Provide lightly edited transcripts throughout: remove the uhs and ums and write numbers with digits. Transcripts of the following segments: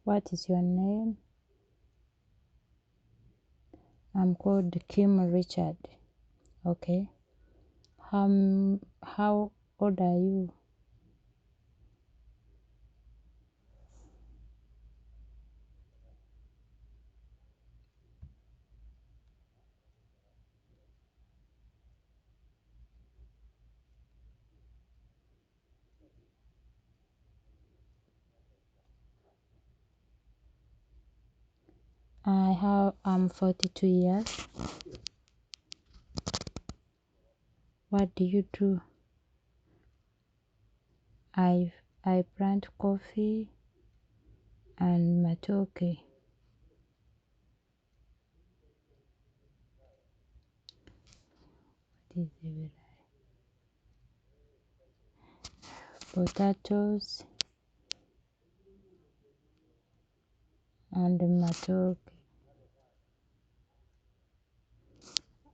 What is your name? I'm called Kim Richard. Okay. How old are you? I'm 42 years. What do you do? I plant coffee and matoke. What is it? Potatoes and matoke.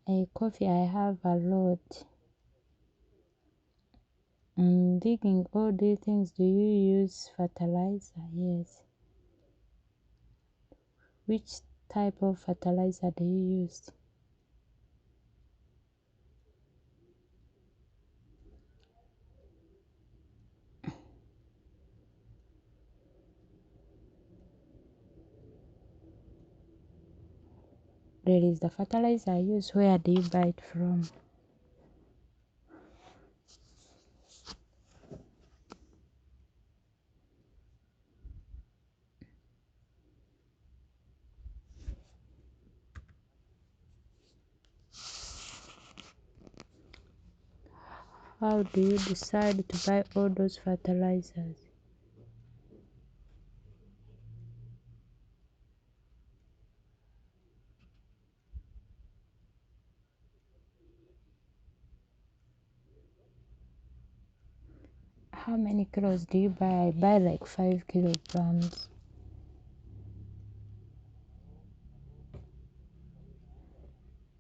A coffee I have a lot. Digging all these things, do you use fertilizer? Yes. Which type of fertilizer do you use? There is the fertilizer I use. Where do you buy it from? How do you decide to buy all those fertilizers? How many kilos do you buy? I buy like 5 kilograms.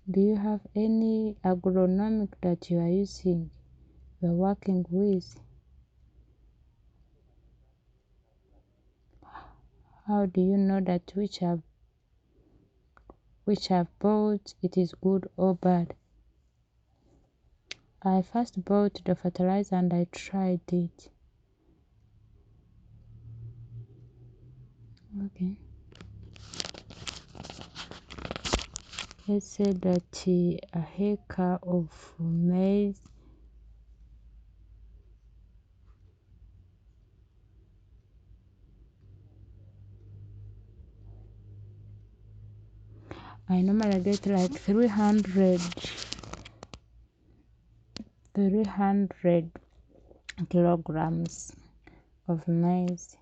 Do you have any agronomic that you are using, you are working with? How do you know that which I've bought it is good or bad? I first bought the fertilizer and I tried it. Okay. Let's say that a hectare of maize I normally get like 300 kilograms of maize.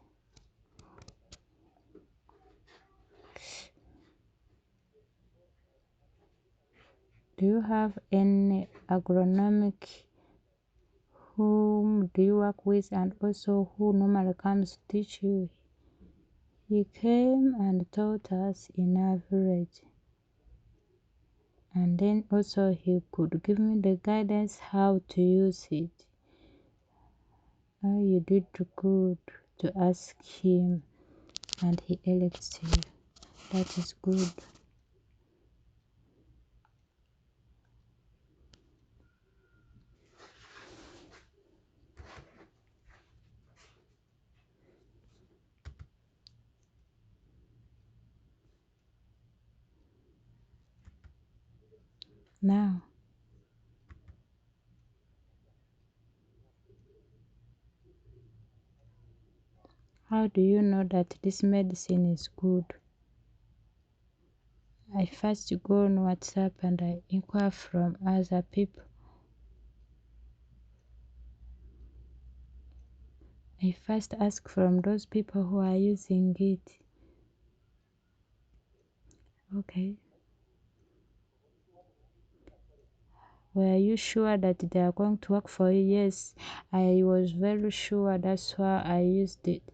Do you have any agronomic whom do you work with and also who normally comes to teach you? He came and taught us in average, and then also he could give me the guidance how to use it. You did good to ask him and he elects you. That is good. Now, how do you know that this medicine is good? I first go on WhatsApp and I inquire from other people. I first ask from those people who are using it. Okay. Were you sure that they are going to work for you? Yes, I was very sure. That's why I used it.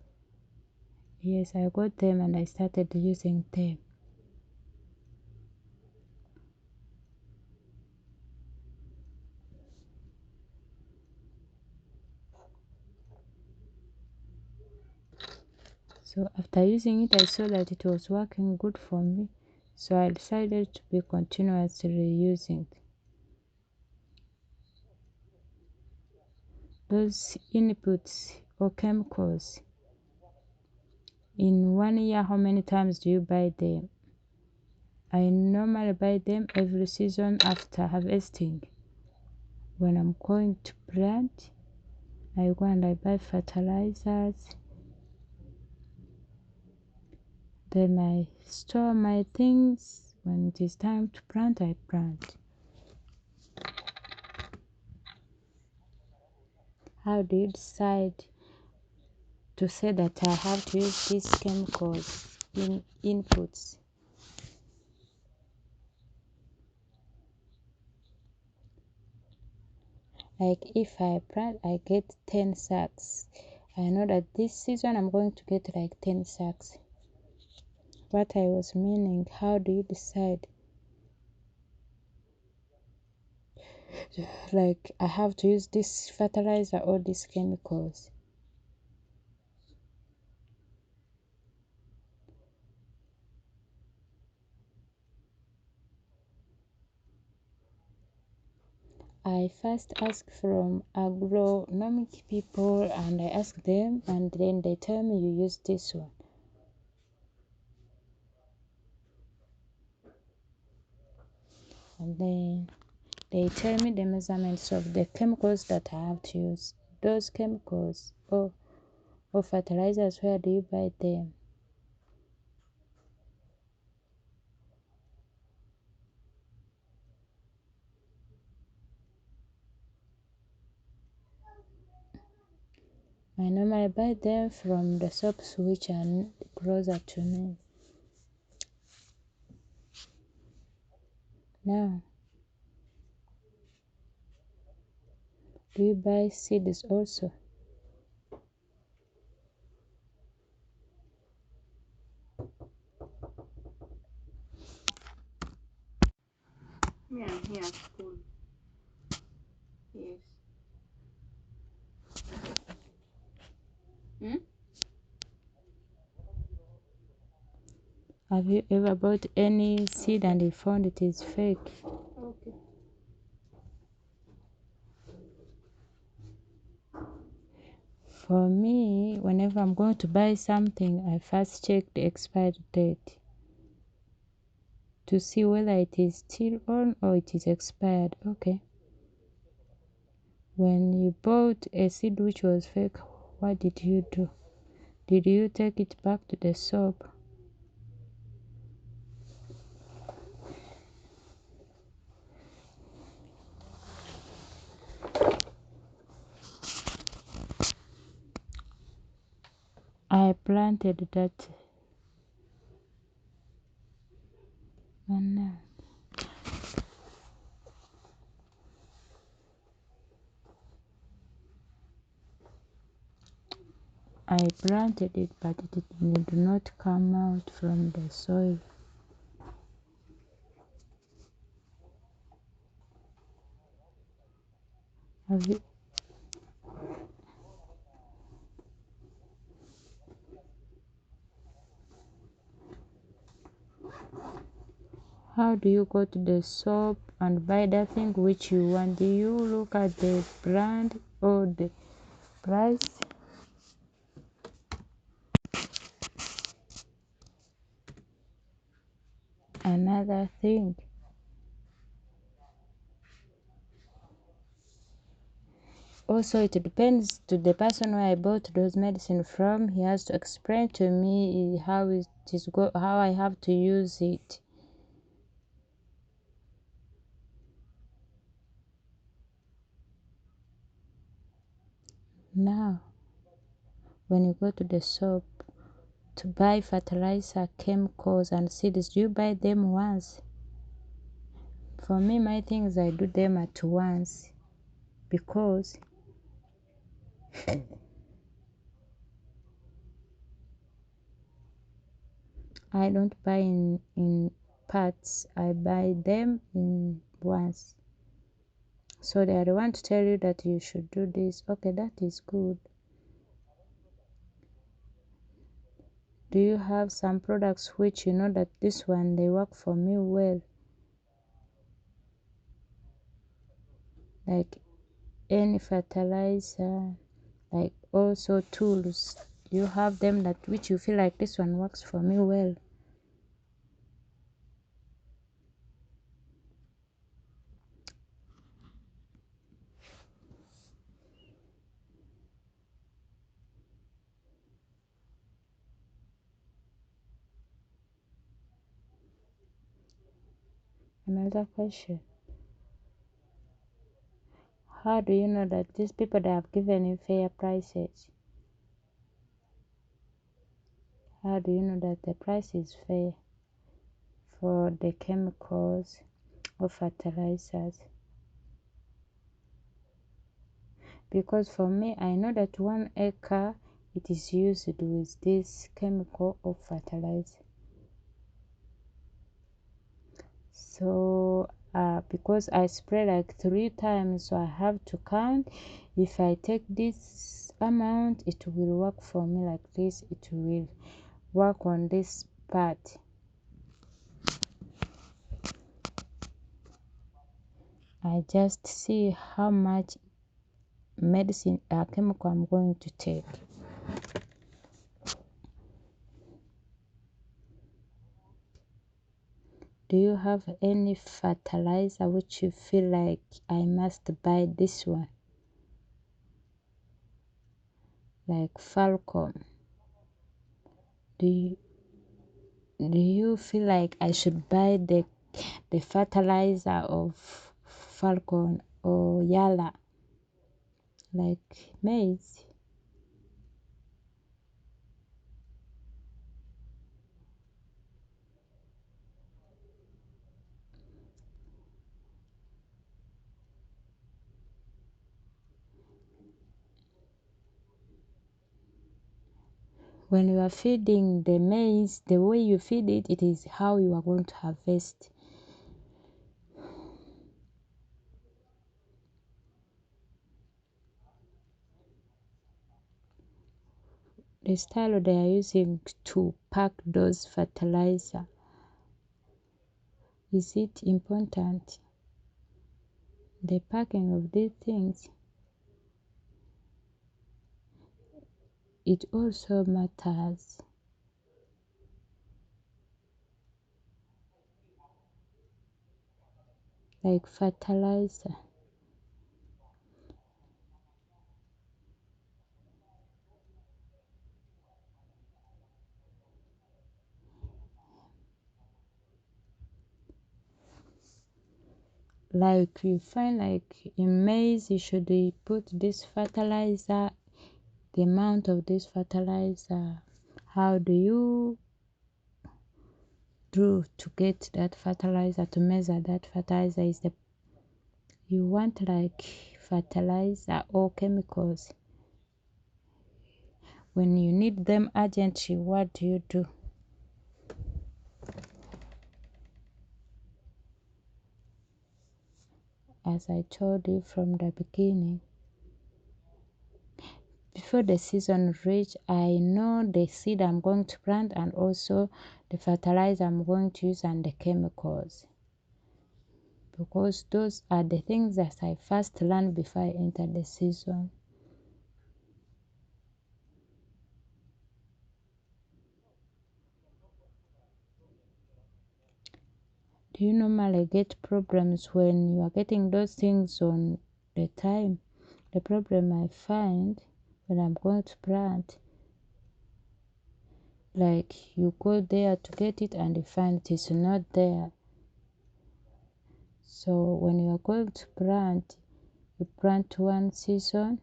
Yes, I got them and I started using them. So after using it, I saw that it was working good for me. So I decided to be continuously using those inputs or chemicals. In 1 year, how many times do you buy them? I normally buy them every season after harvesting. When I'm going to plant, I go and I buy fertilizers. Then I store my things. When it is time to plant, I plant. How do you decide to say that I have to use these chemicals in inputs? Like if I plant, I get 10 sacks. I know that this season I'm going to get like 10 sacks. What I was meaning, how do you decide? Like I have to use this fertilizer or these chemicals? I first ask from agronomic people and I ask them and then they tell me you use this one. And then they tell me the measurements of the chemicals that I have to use. Those chemicals or fertilizers, where do you buy them? I normally buy them from the shops which are closer to me. Now, do you buy seeds also? Yeah, I'm here at school. Yes. Hmm? Have you ever bought any seed and you found it is fake? Okay. For me, whenever I'm going to buy something, I first check the expiry date to see whether it is still on or it is expired. Okay. When you bought a seed which was fake, what did you do? Did you take it back to the shop? I planted that one. I planted it, but it did not come out from the soil. Have you, how do you go to the shop and buy that thing which you want? Do you look at the brand or the price? Another thing, also it depends to the person where I bought those medicine from. He has to explain to me how I have to use it. Now, when you go to the shop to buy fertilizer, chemicals, and seeds, do you buy them once? For me, my things I do them at once because I don't buy in parts. I buy them in once. So they are the one to tell you that you should do this. Okay, that is good. Do you have some products which you know that this one they work for me well? Like any fertilizer, like also tools. Do you have them that which you feel like this one works for me well? Another question. How do you know that these people that have given you fair prices? How do you know that the price is fair for the chemicals or fertilizers? Because for me, I know that 1 acre it is used with this chemical or fertilizer. So because I spray like 3 times, so I have to count. If I take this amount, it will work for me like this. It will work on this part. I just see how much medicine chemical I'm going to take. Do you have any fertilizer which you feel like I must buy this one? Like Falcon. Do you feel like I should buy the fertilizer of Falcon or Yala, like maize? When you are feeding the maize, the way you feed it, it is how you are going to harvest. The style they are using to pack those fertilizer, is it important? The packing of these things, it also matters. Like fertilizer. Like you find like in maize you should put this fertilizer, the amount of this fertilizer. How do you do to get that fertilizer, to measure that fertilizer? Is the you want like fertilizer or chemicals? When you need them urgently, what do you do? As I told you from the beginning, before the season reach, I know the seed I'm going to plant and also the fertilizer I'm going to use and the chemicals, because those are the things that I first learned before I enter the season. Do you normally get problems when you are getting those things on the time? The problem I find when I'm going to plant, like you go there to get it and you find it is not there. So when you are going to plant, you plant 1 season.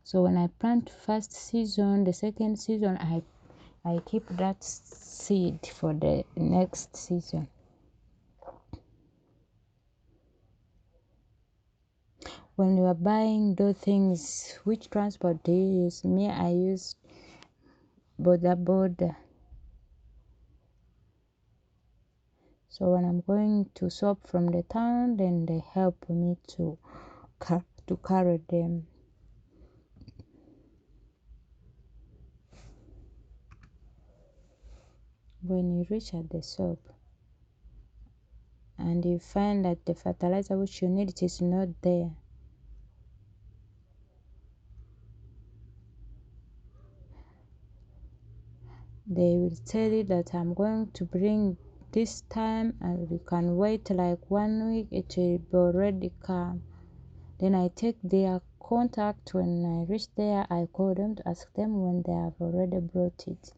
So when I plant first season, the second season I keep that seed for the next season. When you are buying those things, which transport do you use? Me, I use boda. So when I'm going to shop from the town, then they help me to carry them. When you reach at the shop and you find that the fertilizer which you need it is not there, they will tell you that I'm going to bring this time and you can wait like 1 week, it will be already come. Then I take their contact. When I reach there, I call them to ask them when they have already brought it.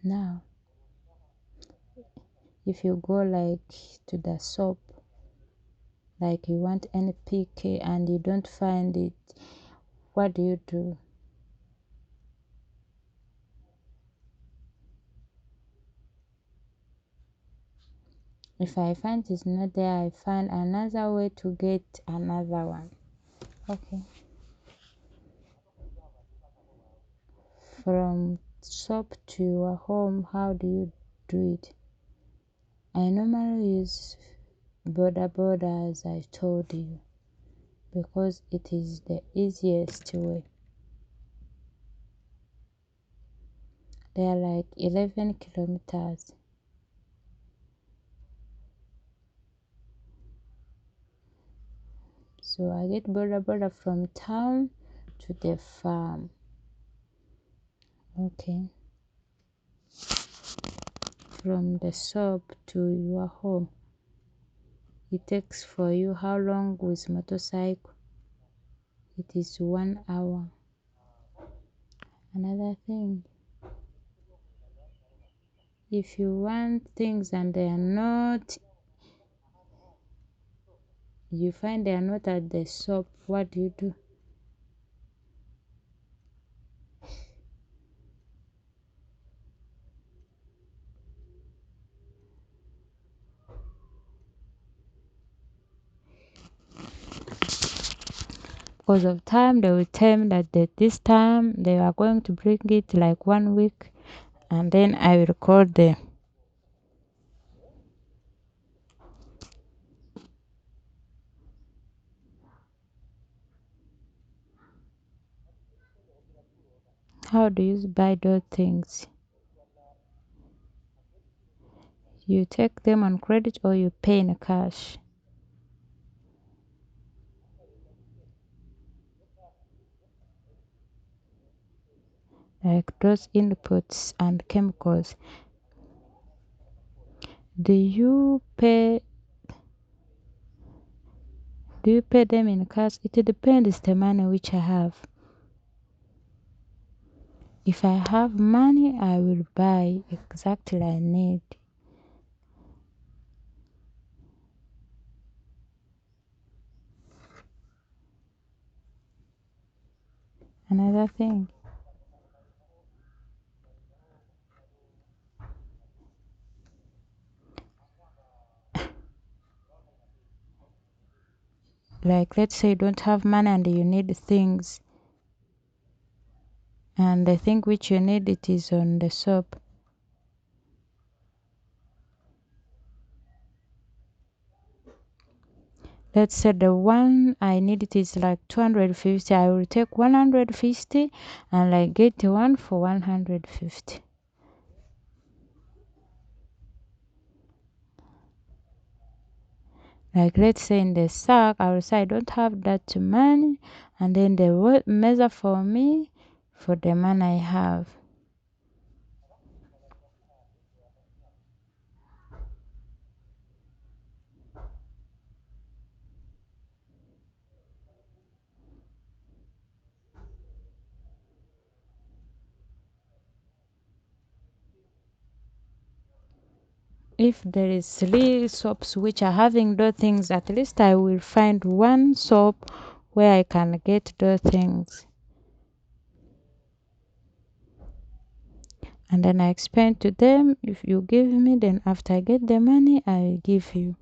Now, if you go like to the shop, like you want NPK and you don't find it, what do you do? If I find it's not there, I find another way to get another one. Okay. From shop to your home, how do you do it? I normally use boda as I told you, because it is the easiest way. They are like 11 kilometers. So I get boda from town to the farm. Okay. From the shop to your home, it takes for you how long with motorcycle? It is 1 hour. Another thing, if you want things and they are not, you find they are not at the shop, what do you do? Because of time, they will tell me that this time they are going to bring it like 1 week, and then I will call them. How do you buy those things? You take them on credit or you pay in cash? Like those inputs and chemicals, do you pay them in cash? It depends the money which I have. If I have money, I will buy exactly I need. Another thing, like let's say you don't have money and you need things, and the thing which you need it is on the shop. Let's say the one I need it is like 250. I will take 150 and like get the one for 150. Like let's say in the sack, I will say I don't have that money, and then they will measure for me for the money I have. If there is 3 shops which are having those things, at least I will find one shop where I can get those things. And then I explain to them, if you give me, then after I get the money, I will give you.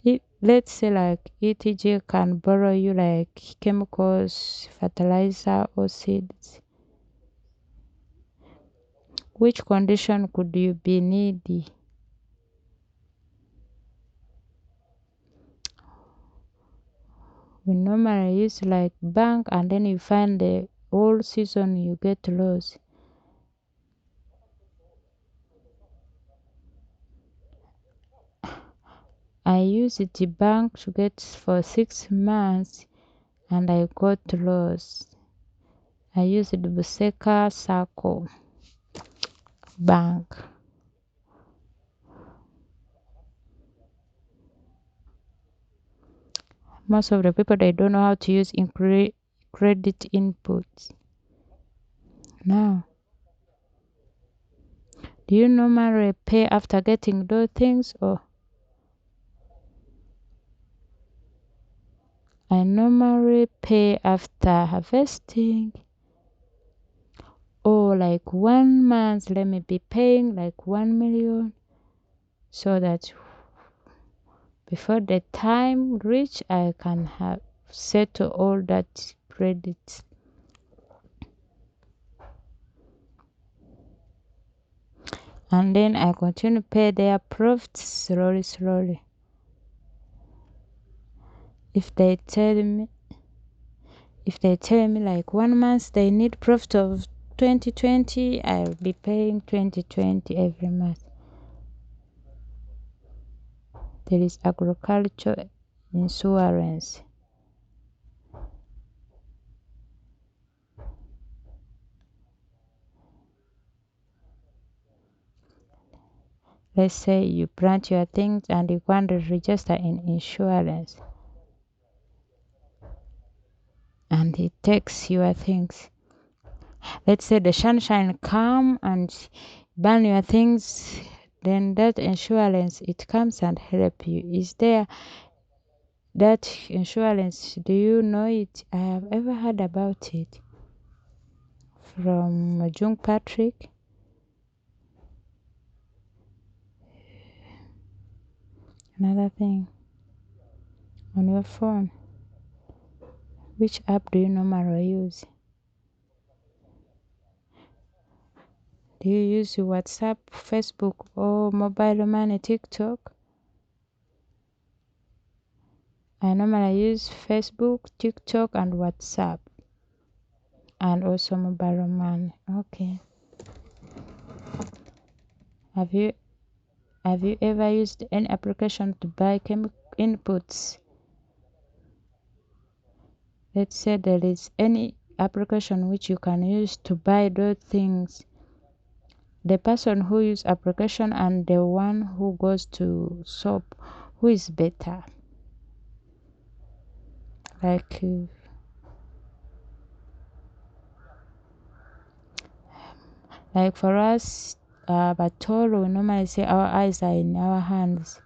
If, let's say like ETG can borrow you like chemicals, fertilizer or seeds, which condition could you be needy? We normally use like bank, and then you find the whole season you get loss. I used the bank to get for 6 months and I got lost. I used the Buseka Sacco Bank. Most of the people they don't know how to use credit inputs. Now, do you normally pay after getting those things, or I normally pay after harvesting? Or like 1 month, let me be paying like 1 million so that before the time reach I can have settle all that credit. And then I continue pay their profits slowly. If they tell me like 1 month they need profit of 2020, I'll be paying 2020 every month. There is agriculture insurance. Let's say you plant your things and you want to register in insurance, and it takes your things. Let's say the sunshine come and burn your things, then that insurance it comes and help you. Is there that insurance? Do you know it? I have ever heard about it from Jung Patrick. Another thing, on your phone, which app do you normally use? Do you use WhatsApp, Facebook, or mobile money, TikTok? I normally use Facebook, TikTok, and WhatsApp, and also mobile money. Okay. Have you ever used any application to buy inputs? Let's say there is any application which you can use to buy those things. The person who use application and the one who goes to shop, who is better? Like for us, Batolo, we normally say our eyes are in our hands.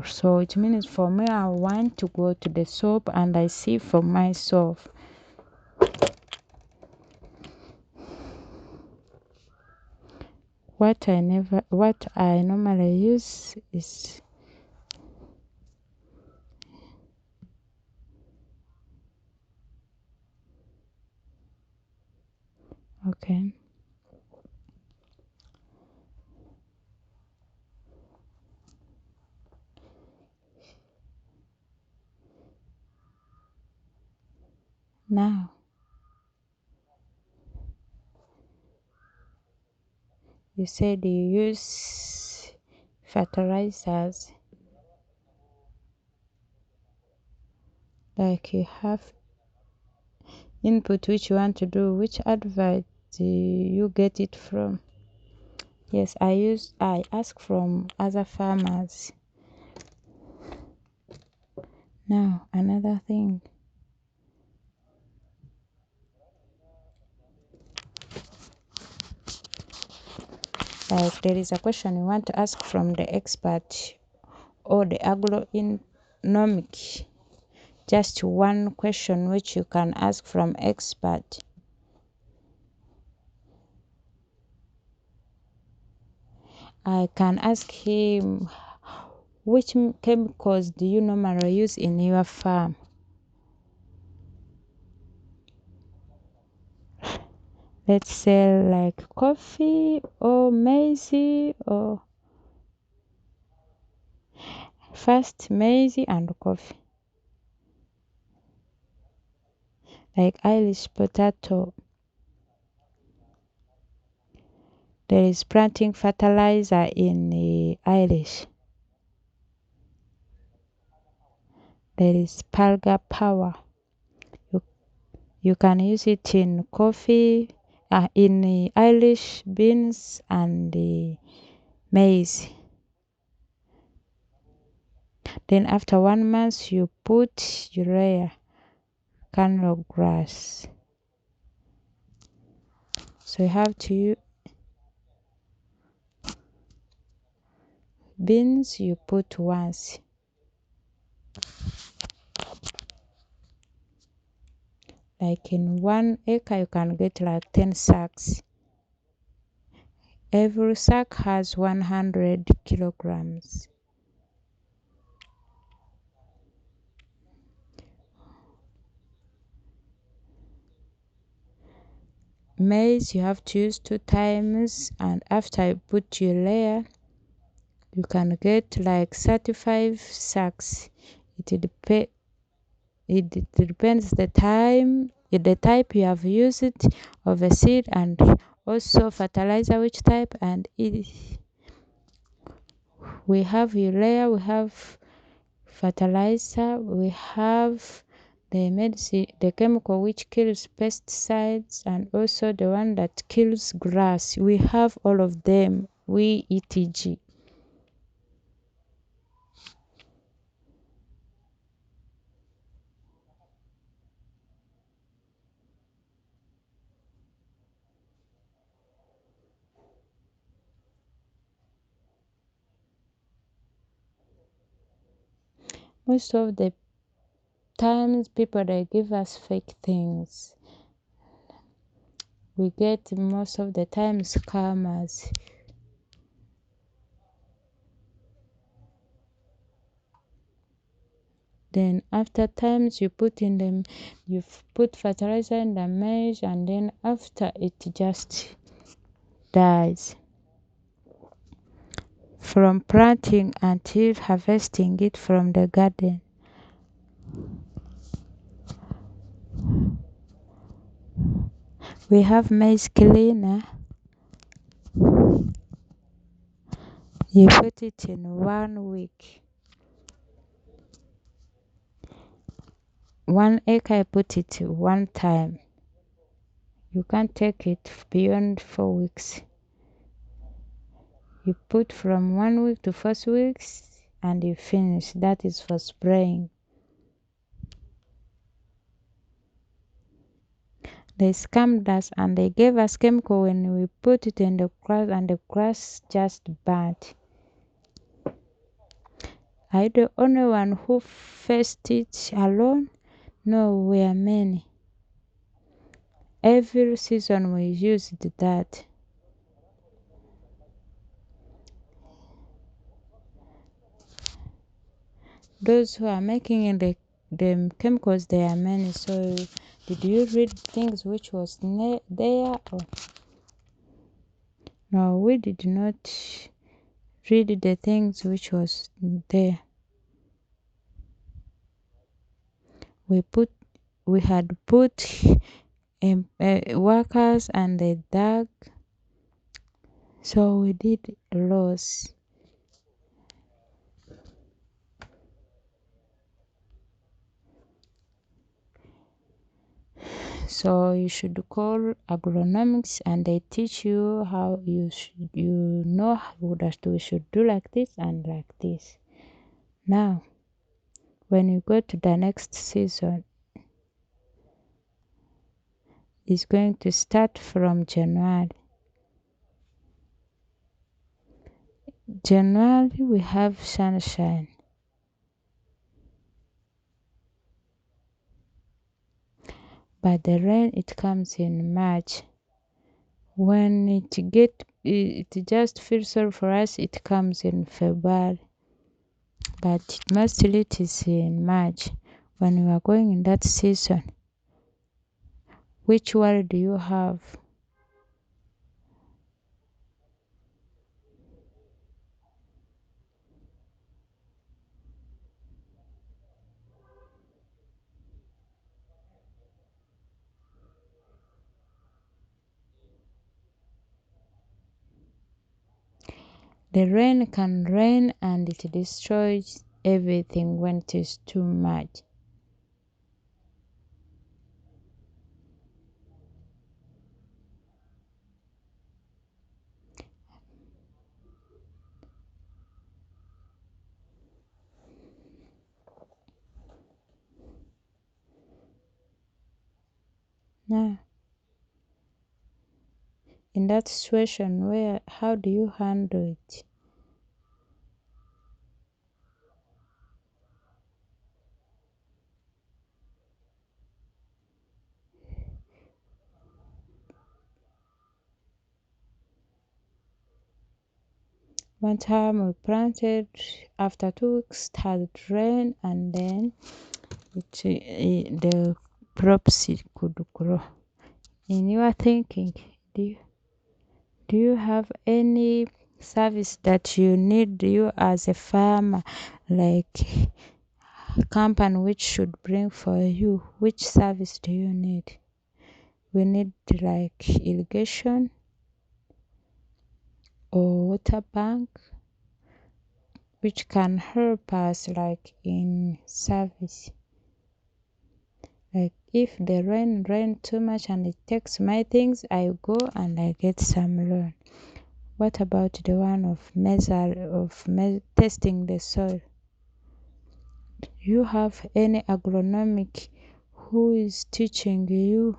So it means for me, I want to go to the shop and I see for myself. What I normally use is okay. Now, you said you use fertilizers, like you have input which you want to do. Which advert do you get it from? Yes, I ask from other farmers. Now, another thing. Like there is a question you want to ask from the expert or the agronomic. Just one question which you can ask from expert. I can ask him, which chemicals do you normally use in your farm? Let's say like coffee or maize or First, maize and coffee. Like Irish potato, there is planting fertilizer in Irish. There is Palga Power. You, you can use it in coffee, in Irish beans and maize. Then after 1 month, you put urea, kernel grass. So you have to use beans, you put once. Like in 1 acre, you can get like 10 sacks. Every sack has 100 kilograms. Maize, you have to use 2 times, and after you put your layer, you can get like 35 sacks. It depends the type you have used of a seed, and also fertilizer which type. And we have urea, we have fertilizer, we have the medicine, the chemical which kills pesticides, and also the one that kills grass. We have all of them, we etc. Most of the times people they give us fake things. We get most of the time scammers. Then after times you put in them, you put fertilizer in the mesh, and then after it just dies. From planting until harvesting it from the garden. We have maize cleaner. You put it in 1 week. 1 acre, I put it 1 time. You can't take it beyond 4 weeks. You put from 1 week to 4 weeks and you finish. That is for spraying. They scammed us and they gave us chemical when we put it in the grass, and the grass just burnt. Are you the only one who faced it alone? No, we are many. Every season we used that. Those who are making the chemicals, they are many. So did you read things which was there? Or no, we did not read the things which was there. We had put workers and they dug, so we did loss. So you should call agronomics and they teach you how you know that we should do like this and like this. Now, when you go to the next season, it's going to start from January. January we have sunshine. But the rain it comes in March. When it just feels sorry for us, it comes in February. But mostly it is in March. When we are going in that season, which worry do you have? The rain can rain and it destroys everything when it is too much. Now, in that situation, how do you handle it? One time we planted, after 2 weeks it had rain, and then the crops could grow. In your thinking, do you have any service that you need, you as a farmer, like company which should bring for you? Which service do you need? We need like irrigation or water bank, which can help us like in service. Like if the rain too much and it takes my things, I go and I get some loan. What about the one of testing the soil? You have any agronomic who is teaching you?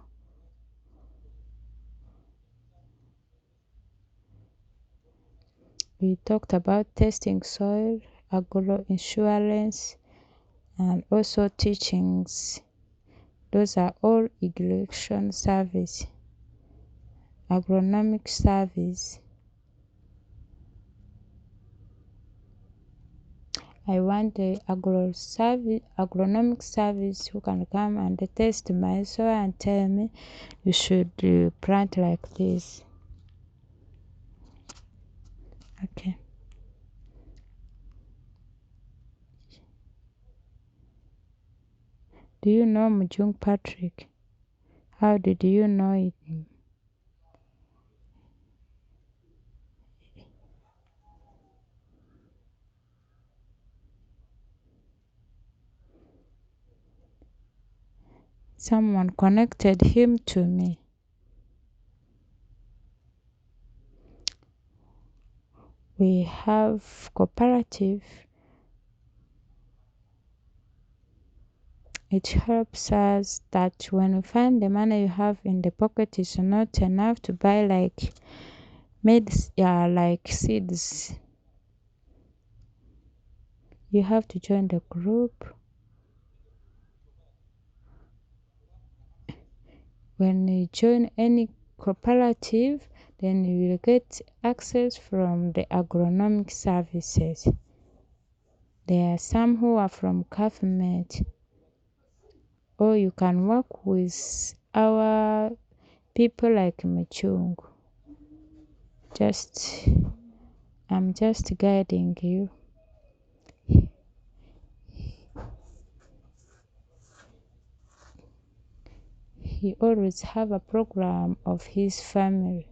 We talked about testing soil, agro insurance, and also teachings. Those are all irrigation service, agronomic service. I want the agronomic service who can come and test my soil and tell me you should plant like this. Okay. Do you know Mujung Patrick? How did you know it? Someone connected him to me. We have cooperative. It helps us that when we find the money you have in the pocket is not enough to buy like like seeds, you have to join the group. When you join any cooperative, then you will get access from the agronomic services. There are some who are from government, or you can work with our people like Machung. I'm just guiding you. He always have a program of his family.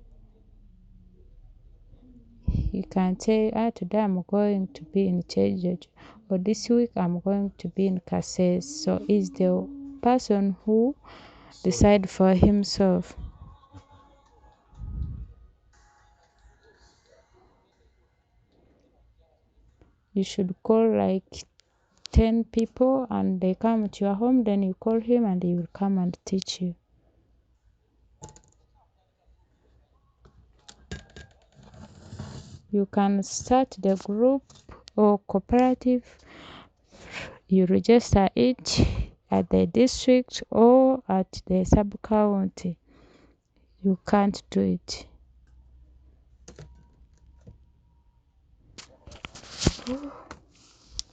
He can say, today I'm going to be in Chejojo, or this week I'm going to be in Kasese. So he's the person who decide for himself. You should call like 10 people and they come to your home, then you call him and he will come and teach you. You can start the group or cooperative. You register it at the district or at the sub-county. You can't do it.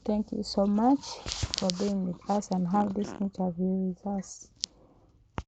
Thank you so much for being with us and have this interview with us.